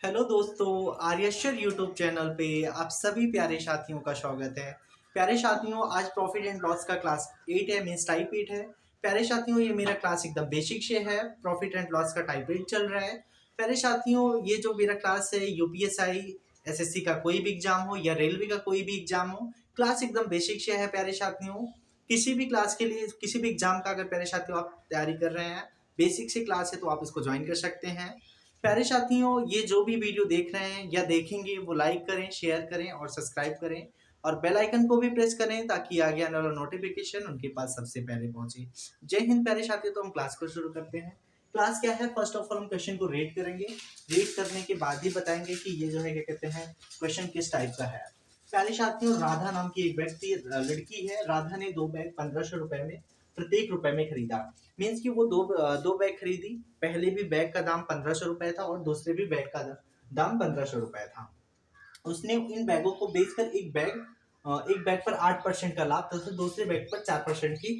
Hello दोस्तों, आर्यश्वर YouTube channel पे आप सभी प्यारे साथियों का स्वागत है। प्यारे साथियों, आज प्रॉफिट एंड लॉस का क्लास 8 है, मीन्स टाइप 8 है। प्यारे साथियों, ये मेरा क्लास एकदम बेसिक से है। प्रॉफिट एंड लॉस का टाइप 8 चल रहा है। प्यारे साथियों, ये जो मेरा क्लास है यूपीएसआई एसएससी का कोई भी एग्जाम हो या रेलवे का कोई भी एग्जाम हो, क्लास एकदम बेसिक से है। प्यारे साथियों, किसी भी क्लास के लिए, किसी भी एग्जाम का अगर प्यारे साथियों आप तैयारी कर रहे हैं, बेसिक से क्लास है तो आप इसको ज्वाइन कर सकते हैं। प्यारे साथियों, ये जो भी वीडियो देख रहे हैं या देखेंगे वो लाइक करें, शेयर करें और सब्सक्राइब करें और बेल आइकन को भी प्रेस करें ताकि आगे आने वाला नोटिफिकेशन उनके पास सबसे पहले पहुंचे। जय हिंद प्यारे साथियों। तो हम क्लास को शुरू करते हैं। क्लास क्या है, फर्स्ट ऑफ ऑल हम क्वेश्चन को रेड करेंगे। रेड करने के बाद ही बताएंगे कि ये जो है क्या कहते हैं, क्वेश्चन किस टाइप का है। प्यारे साथियों, राधा नाम की एक व्यक्ति लड़की है। राधा ने 2 बैग 1500 रुपए में प्रत्येक रुपए में खरीदा। मीन्स कि वो दो बैग खरीदी। पहले भी बैग का दाम 1500 रुपए था और दूसरे भी बैग का दाम 1500 रुपए था। उसने इन बैगों को बेचकर एक बैग पर 8% का लाभ तथा दूसरे बैग पर 4% की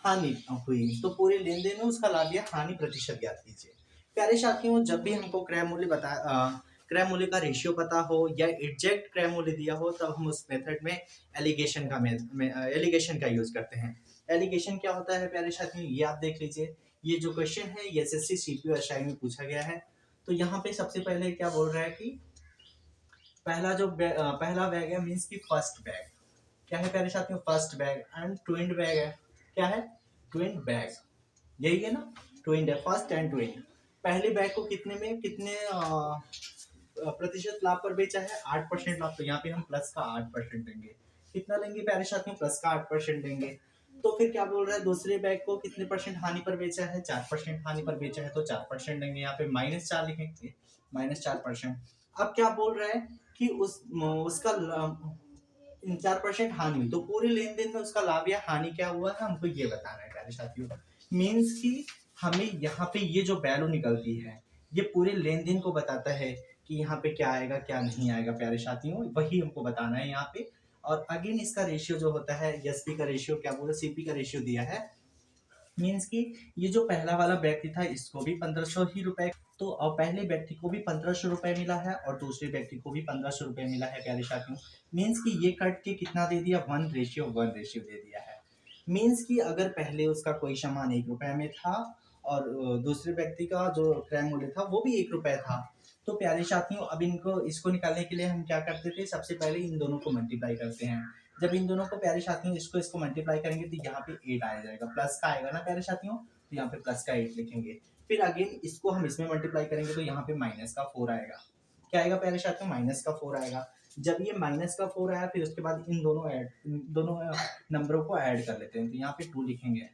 हानि हुई। तो पूरे लेन देन में उसका लाभ या हानि प्रतिशत ज्ञात कीजिए। प्यारे साथियों, जब भी हमको क्रय मूल्य का रेशियो पता हो या एग्जैक्ट क्रय मूल्य दिया हो, तब हम उस मेथड में एलिगेशन का यूज करते हैं। एलिगेशन क्या होता है प्यारे साथियों, ये आप देख लीजिए। ये जो क्वेश्चन है ये एसएससी सीपीयू एसआई में पूछा गया है। तो यहाँ पे सबसे पहले क्या बोल रहा है कि पहला बैग है, मीन्स की फर्स्ट बैग। क्या है प्यारे साथियों, first bag and twin bag है। क्या है, ट्विन बैग, यही है ना। ट्विन है, फर्स्ट एंड ट्विन। पहले बैग को कितने प्रतिशत लाभ पर बेचा है, 8% लाभ। तो यहाँ पे हम प्लस का 8% देंगे। कितना लेंगे प्यारे साथियों, प्लस का 8% देंगे। तो फिर क्या बोल रहा है, दूसरे बैग को कितने परसेंट हानि पर बेचा है, 4% हानि पर बेचा है, तो 4% देंगे। यहाँ पे -4 लिखेंगे, -4%। अब क्या बोल रहा है कि उसका 4% हानि हुई, तो पूरे लेन देन में उसका लाभ या हानि क्या हुआ है हमको ये बताना है प्यारे साथियों। मीन्स कि हमें यहाँ पे ये जो वैल्यू निकलती है ये पूरे लेन देन को बताता है कि यहाँ पे क्या आएगा क्या नहीं आएगा प्यारे साथियों, वही हमको बताना है यहाँ पे। और अगेन इसका रेशियो जो होता है, एसपी का रेशियो क्या बोला, सीपी का रेशियो दिया है। मीन्स कि ये जो पहला वाला व्यक्ति था इसको भी 1500 ही रुपए, तो अब पहले व्यक्ति को भी 1500 रुपए मिला है और दूसरे व्यक्ति को भी 1500 रुपए मिला है प्यारे साथियों। मीन्स कि ये कट के कितना दे दिया, 1:1 दे दिया है। मीन्स कि अगर पहले उसका कोई सामान 1 रुपए में था और दूसरे व्यक्ति का जो क्रय मूल्य था वो भी 1 रुपए था, तो प्यारे साथियों अब इसको निकालने के लिए हम क्या करते थे, सबसे पहले इन दोनों को मल्टीप्लाई करते हैं। जब इन दोनों को प्यारे साथियों इसको मल्टीप्लाई करेंगे तो यहाँ पे 8 आ जाएगा, प्लस का आएगा ना प्यारे साथियों, तो यहाँ पे प्लस का 8 लिखेंगे। फिर अगेन इसको हम इसमें मल्टीप्लाई करेंगे तो यहाँ पे -4 आएगा। क्या आएगा प्यारे साथियों, -4 आएगा। जब ये -4 आया फिर उसके बाद इन दोनों नंबरों को ऐड कर लेते हैं, तो यहाँ पे 2 लिखेंगे।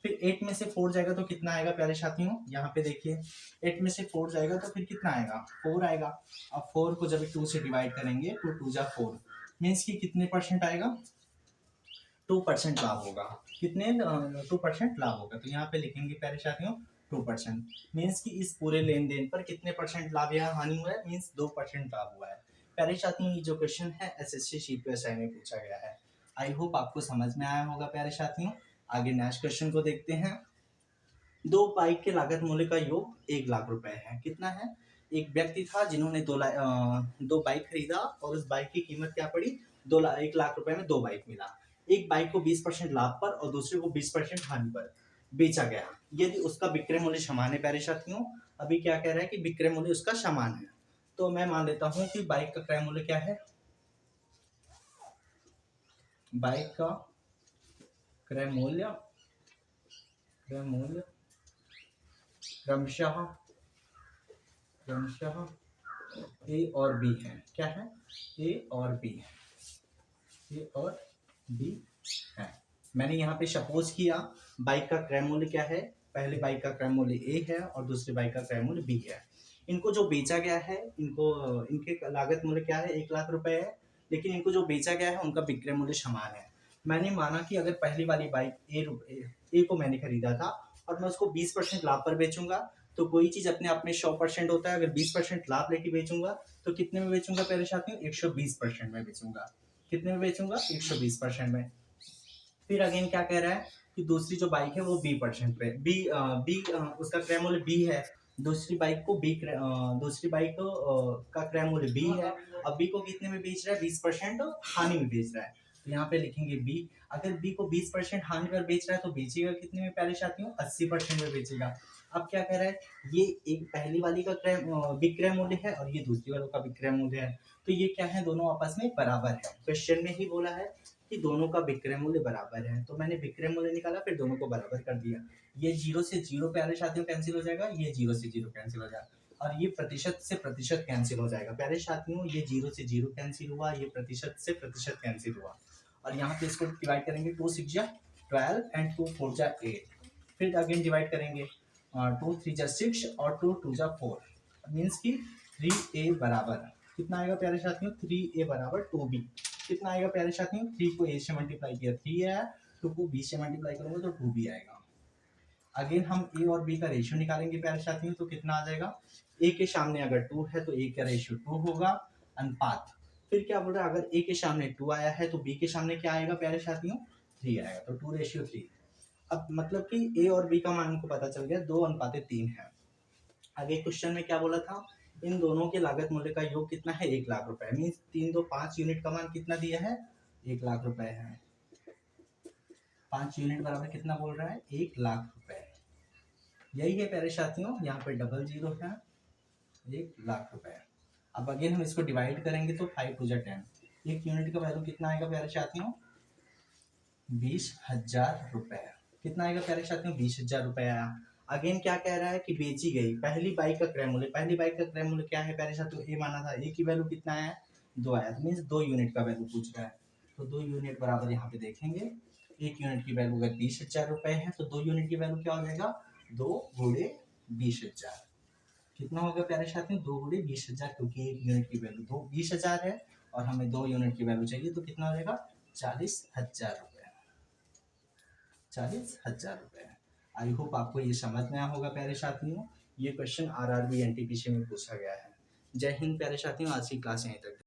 फिर 8 में से 4 जाएगा तो कितना आएगा प्यारे साथियों, यहाँ पे देखिए 8 में से 4 जाएगा तो फिर कितना आएगा, 4 आएगा। अब 4 को जब 2 से डिवाइड करेंगे तो 2 जा 4, मीन्स की कितने परसेंट आएगा, 2% लाभ होगा। कितने 2% लाभ होगा, तो यहाँ पे लिखेंगे प्यारे साथियों 2%। मीन्स कि इस पूरे लेन देन पर कितने परसेंट लाभ या हानि हुआ है, मीन्स 2% लाभ हुआ है। प्यारे साथियों, ये जो क्वेश्चन है एसएससी सीपीएसआई में पूछा गया है। आई होप आपको समझ में आया होगा प्यारे साथियों। आगे नेक्स्ट क्वेश्चन को देखते हैं। 2 बाइक के लागत मूल्य का योग 1 लाख रुपए है। कितना है, एक व्यक्ति था जिन्होंने 2 बाइक खरीदा और उस बाइक की कीमत क्या पड़ी, 1 लाख रुपए में 2 बाइक मिला। एक बाइक को 20% लाभ पर और दूसरे को 20% हानि पर बेचा गया। यदि उसका विक्रय मूल्य समान है प्यारे साथियों, अभी क्या कह रहा है कि विक्रय मूल्य उसका समान है, तो मैं मान लेता हूं कि बाइक का क्रय मूल्य क्या है, बाइक का क्रय मूल्य क्रमशः क्रमशः ए और बी है। क्या है, ए और बी है, ए और बी है। मैंने यहाँ पे सपोज किया बाइक का क्रय मूल्य क्या है, पहले बाइक का क्रय मूल्य ए है और दूसरे बाइक का क्रय मूल्य बी है। इनको जो बेचा गया है, इनके लागत मूल्य क्या है, 1 लाख रुपए है, लेकिन इनको जो बेचा गया है उनका विक्रय मूल्य समान है। मैंने माना कि अगर पहली वाली बाइक ए को मैंने खरीदा था और मैं उसको 20% लाभ पर बेचूंगा, तो कोई चीज अपने आप में 100% होता है। अगर 20% लाभ लेके बेचूंगा तो कितने में बेचूंगा प्यारे साथियों, 120% में बेचूंगा। कितने में बेचूंगा, 120% में। फिर अगेन क्या कह रहा है कि दूसरी जो बाइक है वो 20% पे बी उसका क्रय मूल्य बी है, दूसरी बाइक को दूसरी बाइक का क्रय मूल्य बी है। अब बी को कितने में बेच रहा है? 20% हानि में बेच रहा है। तो यहाँ पे लिखेंगे बी। अगर बी को 20% हानि पर बेच रहा है तो बेचेगा कितने में प्यारे साथियों? 80% में बेचेगा। अब क्या कह रहा है? ये एक पहली वाली का विक्रय मूल्य है और ये दूसरी वालों का विक्रय मूल्य है। तो ये क्या है? दोनों आपस में बराबर है। क्वेश्चन में ही बोला है कि दोनों का विक्रय मूल्य बराबर है, तो मैंने विक्रय मूल्य निकाला, फिर दोनों को बराबर कर दिया। ये 0 से 0 प्यारे साथियों कैंसिल हो जाएगा, ये 0 से 0 कैंसिल हो जाएगा, और ये प्रतिशत से प्रतिशत कैंसिल हो जाएगा। प्यारे साथियों ये 0 से 0 कैंसिल हुआ, ये प्रतिशत से प्रतिशत कैंसिल हुआ, और यहाँ पे इसको डिवाइड करेंगे। 2 6 जा 12 एंड 2 4 जा 8। फिर अगेन डिवाइड करेंगे। 2 3 जा 6 और 2 2 जा 4, मीन्स की 3a बराबर कितना आएगा प्यारे साथियों? 3a बराबर 2b। कितना आएगा प्यारे साथियों? 3 को a से मल्टीप्लाई किया 3 आया, 2 को b से मल्टीप्लाई करूंगा तो 2b आएगा। अगेन हम a और b का रेशियो निकालेंगे प्यारे साथियों, तो कितना आ जाएगा? a के सामने अगर 2 है तो a का रेशियो 2 होगा, अनुपात। फिर क्या बोल रहा है? अगर a के सामने 2 आया है तो b के सामने क्या आएगा प्यारे साथियों? 3 आएगा, तो 2:3। अब मतलब कि a और b का मान हमको पता चल गया, 2:3 है। आगे क्वेश्चन में क्या बोला था? इन दोनों के लागत मूल्य का योग कितना है? 1 लाख रुपए। मीन्स 3 2 5 यूनिट का मान कितना दिया है? 1 लाख रुपए है। 5 यूनिट बराबर कितना बोल रहा है? 1 लाख रुपए। यही है प्यारे साथियों, यहाँ पे डबल जीरो है, 1 लाख रुपए। अब अगेन हम इसको डिवाइड करेंगे तो 5 2 10। एक यूनिट का वैल्यू कितना आएगा प्यारे साथियों? 20,000 रुपए। कितना आएगा प्यारे साथियों? 20,000 रुपए आया। अगेन क्या कह रहा है कि बेची गई पहली बाइक का क्रय मूल्य। पहली बाइक का क्रय मूल्य क्या है प्यारे साथियों? ए माना था, ए की वैल्यू कितना है? 2 आया, तो मीन्स 2 यूनिट का वैल्यू पूछ रहा है। तो 2 यूनिट बराबर यहाँ पे देखेंगे, एक यूनिट की वैल्यू अगर 20,000 रुपए है तो 2 यूनिट की वैल्यू क्या हो जाएगा? 2 गुणे 20,000। कितना होगा प्यारे साथियों? 2 गुणे 20,000, क्योंकि एक यूनिट की वैल्यू 20,000 है और हमें 2 यूनिट की वैल्यू चाहिए, तो कितना हो जाएगा? 40,000 रुपए। 40,000 रुपए। आई होप आपको ये समझ में आया होगा प्यारे साथियों। ये क्वेश्चन आरआरबी एनटीपीसी में पूछा गया है। जय हिंद प्यारे साथियों, आज की क्लास यहीं तक।